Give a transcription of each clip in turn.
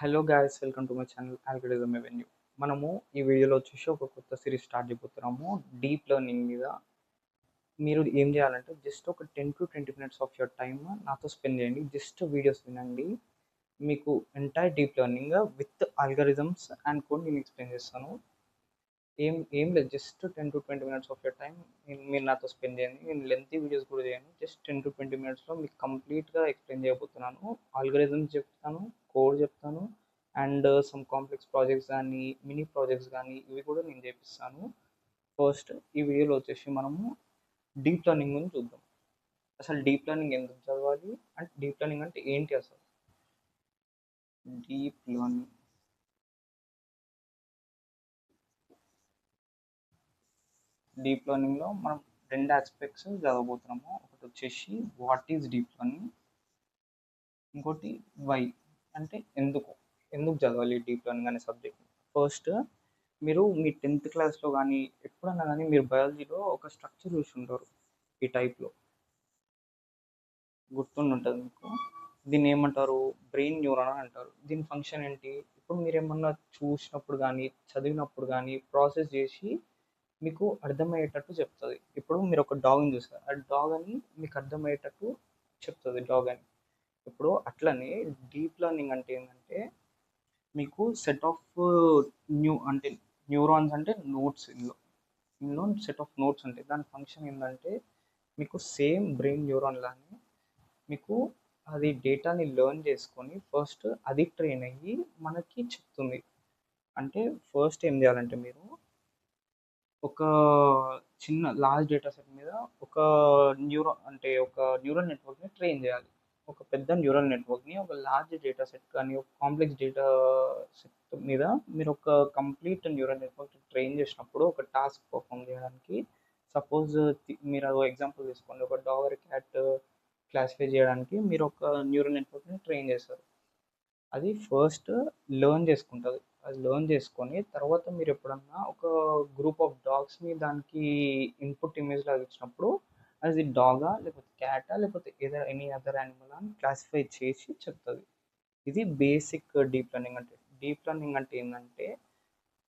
Hello guys, welcome to my channel algorithm avenue. మనము ఈ వీడియోలో వచ్చేసి ఒక కొత్త సిరీస్ స్టార్ట్ చేయబోతున్నాము. డీప్ లెర్నింగ్ మీద. మీరు ఏం చేయాలంటే జస్ట్ ఒక 10 to 20 minutes of your time నాతో స్పెండ్ చేయండి. జస్ట్ వీడియోస్ వినండి. మీకు entire deep learning with algorithms and code నేను ఎక్స్ప్లెయిన్ చేస్తాను. ఏం లేదు, just 10 to 20 minutes of your time మీరు నాతో స్పెండ్ చేయండి. నేను లెంతీ వీడియోస్ కూడా చేయను. జస్ట్ 10 to 20 minutesలో మీకు కంప్లీట్గా ఎక్స్ప్లెయిన్ చేయబోతున్నాను. ఆల్గోరిథమ్స్ చెప్తాను, కోడ్ చెప్తాను, అండ్ సమ్ కాంప్లెక్స్ ప్రాజెక్ట్స్ కానీ మినీ ప్రాజెక్ట్స్ కానీ ఇవి కూడా నేను చేపిస్తాను. ఫస్ట్ ఈ వీడియోలో వచ్చేసి మనము డీప్ లెర్నింగ్ గురించి చూద్దాం. అసలు డీప్ లెర్నింగ్ ఎందుకు చదవాలి, అంటే డీప్ లెర్నింగ్ అంటే ఏంటి అసలు. డీప్ లెర్నింగ్ డీప్ లెర్నింగ్లో మనం రెండు ఆస్పెక్ట్స్ చదవబోతున్నాము. ఒకటి వచ్చేసి వాట్ ఈజ్ డీప్ లెర్నింగ్, ఇంకోటి వై అంటే ఎందుకు ఎందుకు చదవాలి డీప్ లెర్నింగ్ అనే సబ్జెక్ట్. ఫస్ట్ మీరు మీ 10th క్లాస్లో కానీ ఎప్పుడన్నా కానీ మీరు బయాలజీలో ఒక స్ట్రక్చర్ చూసి ఉంటారు. ఈ టైప్లో గుర్తుండి ఉంటుంది మీకు. దీన్ని ఏమంటారు? బ్రెయిన్ న్యూరాన్ అని అంటారు. దీని ఫంక్షన్ ఏంటి? ఇప్పుడు మీరు ఏమన్నా చూసినప్పుడు కానీ చదివినప్పుడు కానీ ప్రాసెస్ చేసి మీకు అర్థమయ్యేటట్టు చెప్తుంది. ఇప్పుడు మీరు ఒక డాగ్ని చూస్తారు, ఆ డాగ్ అని మీకు అర్థమయ్యేటట్టు చెప్తుంది డాగ్ అని. ఇప్పుడు అట్లనే డీప్ లెర్నింగ్ అంటే ఏంటంటే మీకు సెట్ ఆఫ్ అంటే న్యూరాన్స్ అంటే నోట్స్. ఇందులో సెట్ ఆఫ్ నోట్స్ ఉంటాయి. దాని ఫంక్షన్ ఏంటంటే మీకు సేమ్ బ్రెయిన్ న్యూరాన్ లానే మీకు అది డేటాని లెర్న్ చేసుకొని ఫస్ట్ అది ట్రైన్ అయ్యి మనకి చెప్తుంది. అంటే ఫస్ట్ ఏం చేయాలంటే మీరు ఒక చిన్న లార్జ్ డేటా సెట్ మీద ఒక ఒక న్యూరల్ నెట్వర్క్ని ట్రైన్ చేయాలి. ఒక పెద్ద న్యూరల్ నెట్వర్క్ని ఒక లార్జ్ డేటా సెట్ కానీ ఒక కాంప్లెక్స్ డేటా సెట్ మీద మీరు ఒక కంప్లీట్ న్యూరల్ నెట్వర్క్ ట్రైన్ చేసినప్పుడు ఒక టాస్క్ పర్ఫామ్ చేయడానికి, సపోజ్ మీరు ఎగ్జాంపుల్ తీసుకోండి, ఒక డాగ్ క్యాట్ క్లాసిఫై చేయడానికి మీరు ఒక న్యూరల్ నెట్వర్క్ని ట్రైన్ చేస్తారు. అది ఫస్ట్ లెర్న్ చేసుకుంటుంది. అది లెర్న్ చేసుకొని తర్వాత మీరు ఎప్పుడన్నా ఒక గ్రూప్ ఆఫ్ డాగ్స్ని దానికి ఇన్పుట్ ఇమేజ్ లాగా ఇచ్చినప్పుడు అది డాగా లేకపోతే క్యాటా లేకపోతే ఏదైనా ఎనీ అదర్ యానిమల్ అని క్లాసిఫై చేసి చెప్తుంది. ఇది బేసిక్ డీప్ లెర్నింగ్ అంటే. డీప్ లెర్నింగ్ అంటే ఏంటంటే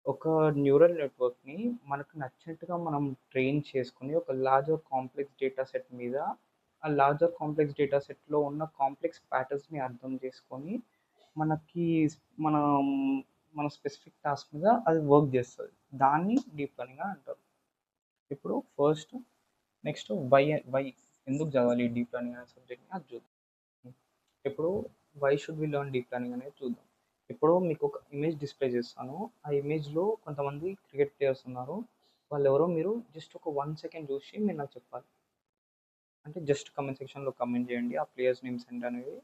ఒక న్యూరల్ నెట్వర్క్ని మనకు నచ్చినట్టుగా మనం ట్రైన్ చేసుకుని ఒక లార్జర్ కాంప్లెక్స్ డేటా సెట్ మీద ఆ లార్జర్ కాంప్లెక్స్ డేటా సెట్లో ఉన్న కాంప్లెక్స్ ప్యాటర్న్స్ని అర్థం చేసుకొని మనకి మనం మన స్పెసిఫిక్ టాస్క్ మీద అది వర్క్ చేస్తుంది. దాన్ని డీప్ లెర్నింగ్ అని అంటారు. ఇప్పుడు ఫస్ట్ నెక్స్ట్ వై ఎందుకు చదవాలి డీప్ లెర్నింగ్ అనే సబ్జెక్ట్ని అది చూద్దాం. ఇప్పుడు why should we learn deep learning అనేది చూద్దాం. ఇప్పుడు మీకు ఒక ఇమేజ్ డిస్ప్లే చేస్తాను. ఆ ఇమేజ్లో కొంతమంది క్రికెట్ ప్లేయర్స్ ఉన్నారు. వాళ్ళు ఎవరో మీరు జస్ట్ ఒక 1 సెకండ్ చూసి మీరు నాకు చెప్పాలి. అంటే జస్ట్ కమెంట్ సెక్షన్లో కమెంట్ చేయండి ఆ ప్లేయర్స్ నేమ్స్ ఏంటి అనేది.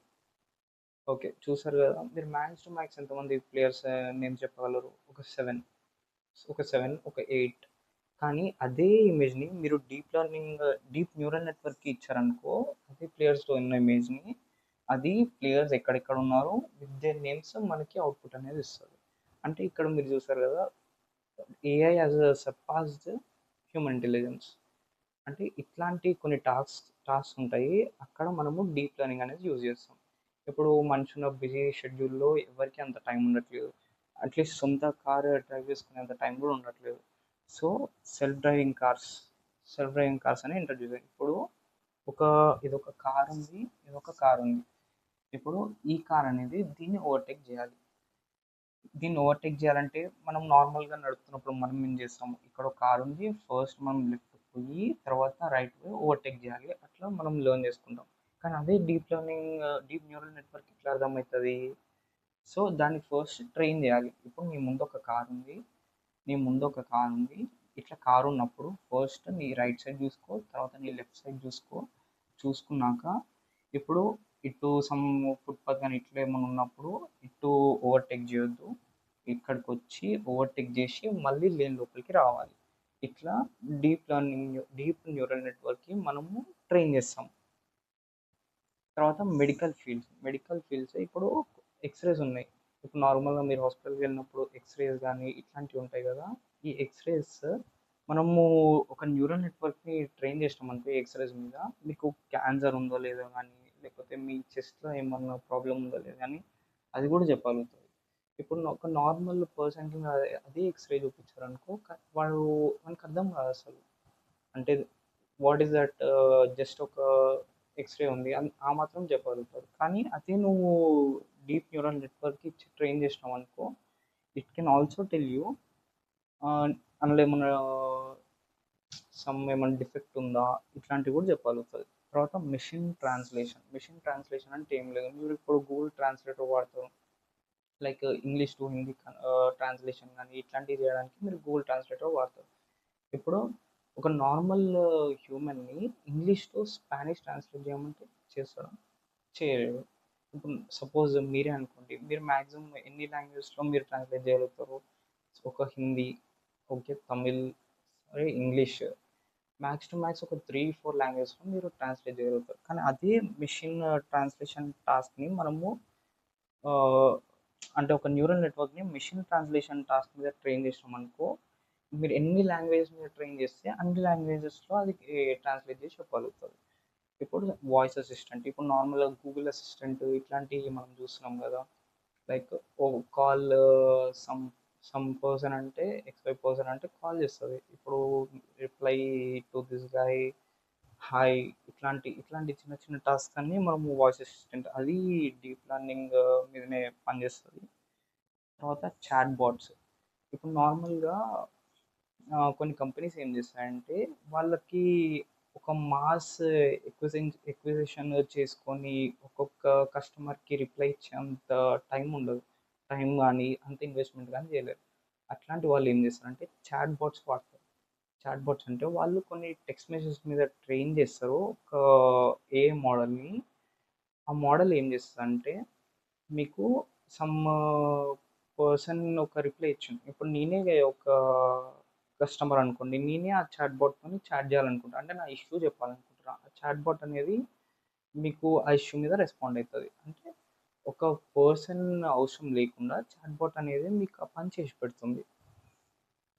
ఓకే, చూసారు కదా. మీరు మ్యాక్స్ టు మ్యాక్స్ ఎంతమంది ప్లేయర్స్ నేమ్స్ చెప్పగలరు? ఒక 8. కానీ అదే ఇమేజ్ని మీరు డీప్ న్యూరల్ నెట్వర్క్కి ఇచ్చారనుకో, అదే ప్లేయర్స్లో ఉన్న ఇమేజ్ని అది ప్లేయర్స్ ఎక్కడెక్కడ ఉన్నారు విత్ దేర్ నేమ్స్ మనకి అవుట్పుట్ అనేది ఇస్తుంది. అంటే ఇక్కడ మీరు చూసారు కదా, AI as surpassed human intelligence. అంటే ఇట్లాంటి కొన్ని టాస్క్ ఉంటాయి, అక్కడ మనము డీప్ లెర్నింగ్ అనేది యూజ్ చేస్తాం. ఇప్పుడు మనుషుల బిజీ షెడ్యూల్లో ఎవరికి అంత టైం ఉండట్లేదు. అట్లీస్ట్ సొంత కారు డ్రైవ్ చేసుకునేంత టైం కూడా ఉండట్లేదు. సో సెల్ఫ్ డ్రైవింగ్ కార్స్ అని ఇంట్రడ్యూస్ అయ్యాయి. ఇప్పుడు ఒక ఇదొక కార్ ఉంది, ఇదొక కార్ ఉంది. ఇప్పుడు ఈ కార్ అనేది దీన్ని ఓవర్టేక్ చేయాలంటే మనం నార్మల్గా నడుపుతున్నప్పుడు మనం ఏం చేస్తాం, ఇక్కడ ఒక కార్ ఉంది, ఫస్ట్ మనం లెఫ్ట్ పోయి తర్వాత రైట్ పోయి ఓవర్టేక్ చేయాలి. అట్లా మనం లెర్న్ చేసుకుంటాం. కానీ అదే డీప్ న్యూరల్ నెట్వర్క్ ఎట్లా అర్థమవుతుంది? సో దాన్ని ఫస్ట్ ట్రైన్ చేయాలి. ఇప్పుడు నీ ముందు ఒక కార్ ఉంది. ఇట్లా కారు ఉన్నప్పుడు ఫస్ట్ నీ రైట్ సైడ్ చూసుకో, తర్వాత నీ లెఫ్ట్ సైడ్ చూసుకున్నాక ఇప్పుడు ఇటు సమ్ ఫుట్పాత్ కానీ ఇట్లా ఏమైనా ఉన్నప్పుడు ఇటు ఓవర్టేక్ చేయొద్దు. ఇక్కడికి వచ్చి ఓవర్టేక్ చేసి మళ్ళీ లేన్ లోపలికి రావాలి. ఇట్లా డీప్ న్యూరల్ నెట్వర్క్కి మనము ట్రైన్ చేస్తాం. తర్వాత మెడికల్ ఫీల్డ్స్ ఇప్పుడు ఎక్స్రేస్ ఉన్నాయి. ఇప్పుడు నార్మల్గా మీరు హాస్పిటల్కి వెళ్ళినప్పుడు ఎక్స్రేస్ కానీ ఇట్లాంటివి ఉంటాయి కదా. ఈ ఎక్స్రేస్ మనము ఒక న్యూరల్ నెట్వర్క్ని ట్రైన్ చేసినాం అనుకో ఈ ఎక్స్రేస్ మీద, మీకు క్యాన్సర్ ఉందో లేదో కానీ లేకపోతే మీ చెస్ట్లో ఏమన్నా ప్రాబ్లం ఉందో లేదో కానీ అది కూడా చెప్పగలుగుతుంది. ఇప్పుడు ఒక నార్మల్ పర్సన్‌కి అదే ఎక్స్‌రే చూపించారనుకో వాడు వానికి అర్థం కాదు అసలు. అంటే వాట్ ఈస్ దట్ జస్ట్ ఒక ఎక్స్‌రే ఉంది ఆ మాత్రం చెప్పగలుగుతాడు. కానీ అదే నువ్వు డీప్ న్యూరల్ నెట్వర్క్‌కి ఇచ్చి ట్రైన్ చేసినావనుకో it can also tell you అందులో ఏమన్నా ఏమన్నా డిఫెక్ట్ ఉందా ఇట్లాంటివి కూడా చెప్పగలుగుతుంది. తర్వాత మెషిన్ ట్రాన్స్లేషన్ అంటే ఏం లేదు, మీరు ఇప్పుడు గూగుల్ ట్రాన్స్లేటర్ వాడతారు, like English to Hindi translation కానీ ఇట్లాంటివి చేయడానికి మీరు గూగుల్ ట్రాన్స్లేటర్ వాడతారు. ఇప్పుడు ఒక నార్మల్ హ్యూమన్ని ఇంగ్లీష్ టు స్పానిష్ ట్రాన్స్లేట్ చేయమంటే చేస్తాడా? చేయలేడు. ఇప్పుడు సపోజ్ మీరే అనుకోండి, మీరు మ్యాక్సిమం ఎన్ని లాంగ్వేజెస్లో మీరు ట్రాన్స్లేట్ చేయగలుగుతారు? ఒక హిందీ, ఓకే, తమిళ్, సరే, ఇంగ్లీష్, మ్యాక్స్ టు మ్యాక్స్ ఒక 3-4 లాంగ్వేజ్లో మీరు ట్రాన్స్లేట్ చేయగలుగుతారు. కానీ అదే మిషన్ ట్రాన్స్లేషన్ టాస్క్ని మనము ఆ, అంటే ఒక న్యూరల్ నెట్వర్క్ని మిషన్ ట్రాన్స్లేషన్ టాస్క్ మీద ట్రైన్ చేసినాం అనుకో, మీరు ఎన్ని లాంగ్వేజెస్ మీద ట్రైన్ చేస్తే అన్ని లాంగ్వేజెస్లో అది ట్రాన్స్లేట్ చేసి చెప్పగలుగుతుంది. ఇప్పుడు వాయిస్ అసిస్టెంట్, ఇప్పుడు నార్మల్గా గూగుల్ అసిస్టెంట్ ఇట్లాంటివి మనం చూస్తున్నాం కదా, లైక్ ఓ కాల్ సమ్ సమ్ పర్సన్ అంటే ఎక్స్వై పర్సన్ అంటే కాల్ చేస్తుంది. ఇప్పుడు reply to this guy, hi, ఇట్లాంటి చిన్న చిన్న టాస్క్ అన్ని మనము వాయిస్ అసిస్టెంట్ అది డీప్ లెర్నింగ్ మీదనే పనిచేస్తుంది. తర్వాత చాట్ బాట్స్, ఇప్పుడు నార్మల్గా కొన్ని కంపెనీస్ ఏం చేస్తాయంటే వాళ్ళకి ఒక మాస్ ఎక్విజిషన్ చేసుకొని ఒక్కొక్క కస్టమర్కి రిప్లై ఇచ్చేంత టైం ఉండదు, టైం కానీ అంత ఇన్వెస్ట్మెంట్ కానీ చేయలేరు. అట్లాంటి వాళ్ళు ఏం చేస్తారంటే చాట్ బాట్స్ వాడతారు. చాట్ బాట్స్ అంటే వాళ్ళు కొన్ని టెక్స్ట్ మెసేజ్ మీద ట్రైన్ చేస్తారు ఒక ఏ మోడల్ని. ఆ మోడల్ ఏం చేస్తుందంటే మీకు సమ్ పర్సన్ ఒక రిప్లై ఇచ్చింది, ఇప్పుడు నేనే ఒక కస్టమర్ అనుకోండి, నేనే ఆ చాట్ బాట్తో చాట్ చేయాలనుకుంటా, అంటే నా ఇష్యూ చెప్పాలనుకుంటున్నా, ఆ చాట్ బాట్ అనేది మీకు ఆ ఇష్యూ మీద రెస్పాండ్ అవుతుంది. అంటే ఒక పర్సన్ అవసరం లేకుండా చాట్ బాట్ అనేది మీకు ఆ పని చేసి పెడుతుంది.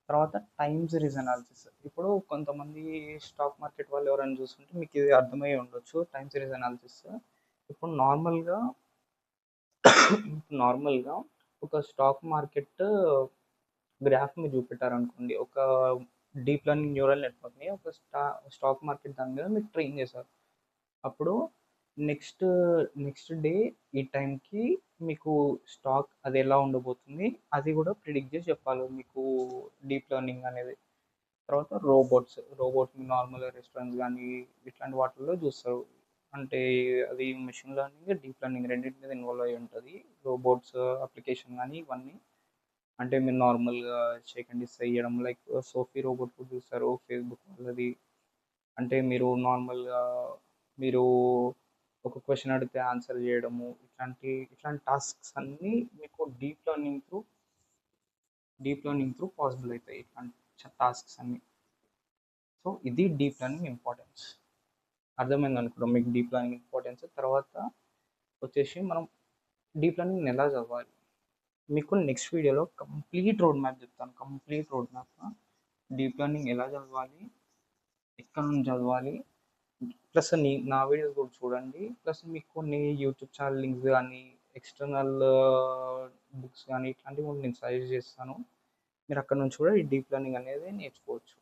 తర్వాత టైమ్ సిరీస్ అనాలిసిస్, ఇప్పుడు కొంతమంది స్టాక్ మార్కెట్ వాళ్ళు ఎవరైనా చూస్తుంటే మీకు ఇది అర్థమయ్యే ఉండొచ్చు టైమ్ సిరీస్ అనాలిసిస్. ఇప్పుడు నార్మల్గా ఒక స్టాక్ మార్కెట్ గ్రాఫ్ మీరు చూపెట్టారనుకోండి, ఒక డీప్ లెర్నింగ్ న్యూరల్ నెట్వర్క్ని ఒక స్టాక్ మార్కెట్ దాని మీద మీరు ట్రైన్ చేశారు. అప్పుడు నెక్స్ట్ నెక్స్ట్ డే ఈ టైంకి మీకు స్టాక్ అది ఎలా ఉండబోతుంది అది కూడా ప్రిడిక్ట్ చేసి చెప్పాలి మీకు డీప్ లెర్నింగ్ అనేది. తర్వాత రోబోట్స్ నార్మల్ రెస్టారెంట్స్ కానీ ఇట్లాంటి వాటిల్లో చూస్తారు. అంటే అది మెషిన్ లెర్నింగ్ డీప్ లెర్నింగ్ రెండింటి మీద ఇన్వాల్వ్ అయి ఉంటుంది. రోబోట్స్ అప్లికేషన్ కానీ ఇవన్నీ, అంటే మీరు నార్మల్గా షేక్ అండ్ డిస్ చేయడం, లైక్ సోఫీ రోబోట్ కూడా చూస్తారు ఫేస్బుక్ వాళ్ళది. అంటే మీరు నార్మల్గా మీరు ఒక క్వశ్చన్ అడిగితే ఆన్సర్ చేయడము, ఇట్లాంటి టాస్క్స్ అన్నీ మీకు డీప్ లెర్నింగ్ త్రూ పాసిబుల్ అవుతాయి, ఇట్లాంటి టాస్క్స్ అన్నీ. సో ఇది డీప్ లెర్నింగ్ ఇంపార్టెన్స్. అర్థమైంది అనుకుంటాం మీకు డీప్ లెర్నింగ్ ఇంపార్టెన్స్. తర్వాత వచ్చేసి మనం డీప్ లెర్నింగ్ ఎలా చదవాలి, మీకు నెక్స్ట్ వీడియోలో కంప్లీట్ రోడ్ మ్యాప్ చెప్తాను. Complete road map deep learning ఎలా చదవాలి, ఎక్కడ నుంచి చదవాలి, ప్లస్ నా వీడియోస్ కూడా చూడండి, ప్లస్ మీకు కొన్ని యూట్యూబ్ ఛానల్ లింక్స్ కానీ ఎక్స్టర్నల్ బుక్స్ కానీ ఇట్లాంటివి కూడా నేను సజెస్ట్ చేస్తాను. మీరు అక్కడ నుంచి కూడా ఈ డీప్ లెర్నింగ్ అనేది నేర్చుకోవచ్చు.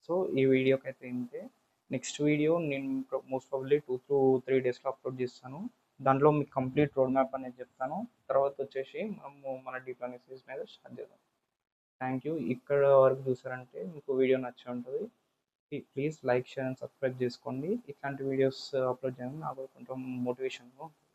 సో ఈ వీడియోకి అయితే ఇంతే. నెక్స్ట్ వీడియో నేను మోస్ట్ ప్రాబబ్లీ 2 to 3 డేస్లో అప్లోడ్ చేస్తాను. దాంట్లో మీకు కంప్లీట్ రోడ్ మ్యాప్ అనేది చెప్తాను. తర్వాత వచ్చేసి మనము మన డీప్ లెర్నింగ్ సిరీస్ మీద స్టార్ట్ చేద్దాం. Thank you. ఇక్కడ వరకు చూసారంటే మీకు వీడియో నచ్చి ఉంటుంది. Please like, share and subscribe చేసుకోండి. ఇట్లాంటి వీడియోస్ అప్లోడ్ చేయడానికి నాకు కొంచెం మోటివేషన్గా ఉంటుంది.